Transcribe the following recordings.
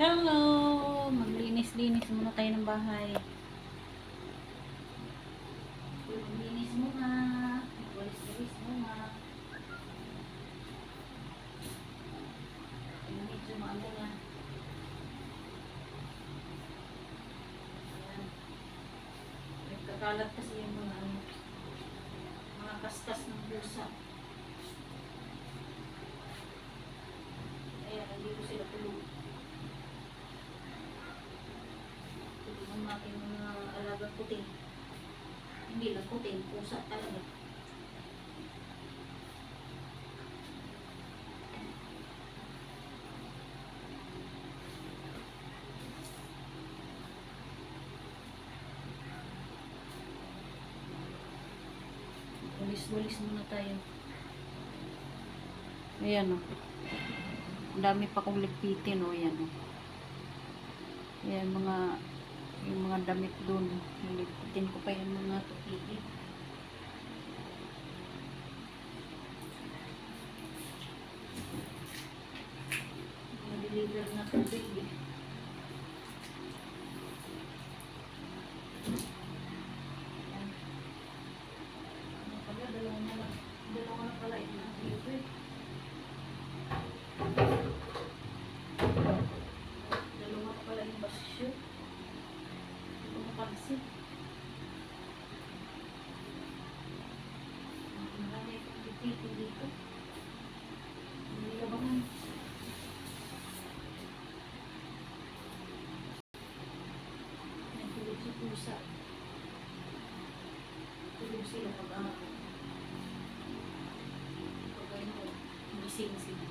Hello! Maglinis-linis muna tayo ng bahay. Maglinis muna. Magwalis-walis muna. Medyo maano na. Ayan. Nagkakalat kasi yung mga kaskas ng pusa. Ayan, hindi ko sila tulog. Tulungan natin mga alagang puting. Hindi lang puting, pusa talaga. Walis-walis muna tayo. Ayan o. Ang dami pa kong ligpitin o. Ayan o. Ayan yung mga damit dun. Ligpitin ko pa yung mga tukili. Deliver na tubig eh. Dalawa na pala ito. Dalawa na pala yung basyo. Ito na pansin. Marami itong dito dito. Hindi labangan. Tulog si pusa. Tulog sila pag-ako. Gising sila.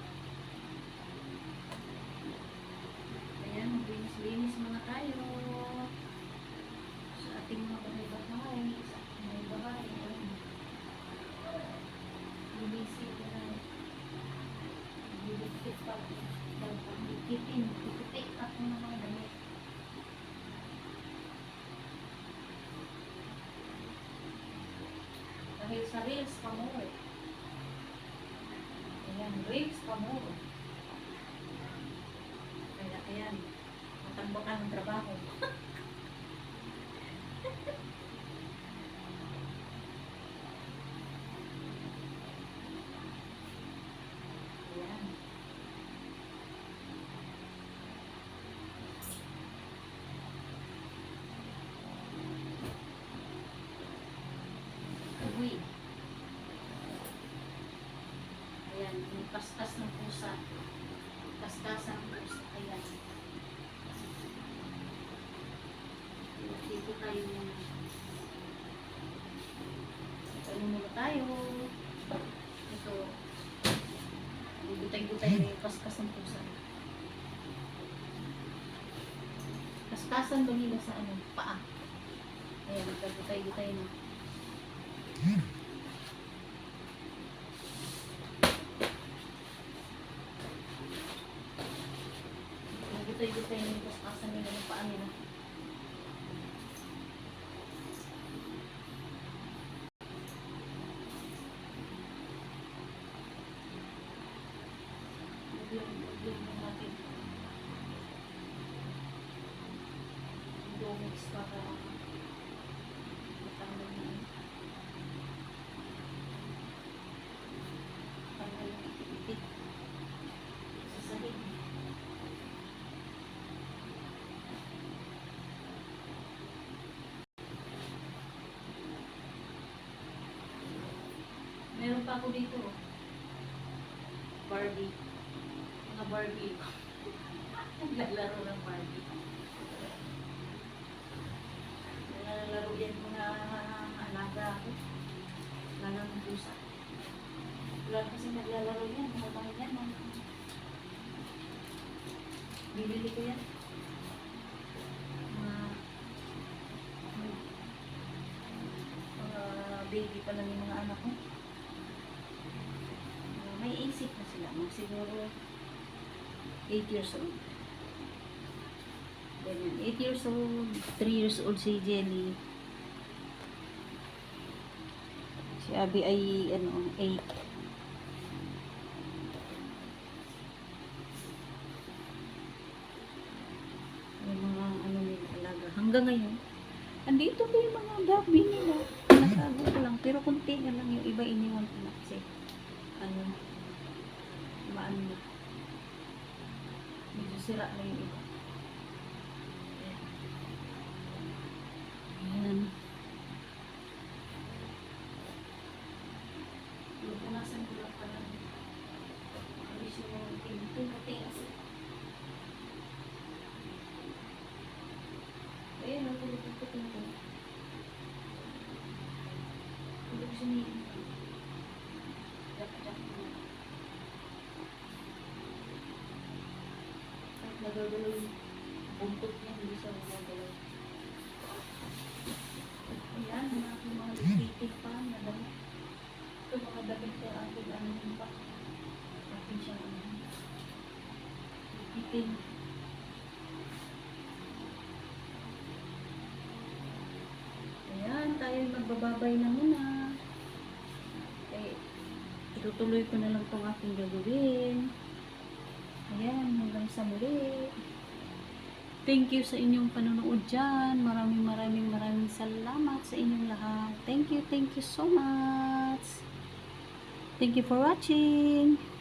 Ayan, maglinis-linis muna tayo sa ating mga bahay-bahay, sa ating mga bahay. Linisip na liligpit pa lipitin, lipitik ako ng mga damit. Dahil sa reels pa mo eh. Ayan, reels pa mo. Kaya, ayan, matangbakan ng trabaho. Ayan. Uy. Ayan, yung kaskas ng pusa. Kaskas ng pusa. Ayan. Dito tayo muna. Ito muna tayo. Ito. Gutay-gutay na yung kaskas ng pusa. Kaskasan ba nila sa paa? Ayan, gutay-gutay na. Gutay-gutay na yung kaskasan nila ng paa nila. Domix para matanggal na tanggal yung itik sa sahig. Meron pa ako dito Barbie, mga Barbie. Naglalaro ng Barbie. Naglalaro yan mga alaga ako. Lalo ng pusa. Wala kasi naglalaro yan. Mga bakit yan. Bibili ko yan. Mga baby pa lang yung mga anak ko. May isip na sila. Siguro 8 years old. Ganyan. 8 years old, 3 years old si Jelly. Si Abby ay 8. hanggang ngayon, andito pa yung mga gabi nila. Nakago ko lang. Pero kunti na lang yung iba iniwan ko na kasi, ano, maano na. Medyo sira na yung iba. Ayan. Punasan ko lang pala. Alis yung mga pinto-matigas. Ayan, ang tulog-tulog ko. Tulog siya niya. Dapat ako na. At nagagalaw yung buntot niya, hindi siya nagagalaw. Ayan, mga lipstick pa na damit. Ito mga damit na ating ano yun pa. Ating siyang ano. Lipstick. Ayan, tayo magbababay na muna. Eh, itutuloy ko na lang itong aking gagawin. Ayan, hanggang sa muli. Thank you sa inyong panonood dyan. Maraming salamat sa inyong lahat. Thank you so much. Thank you for watching.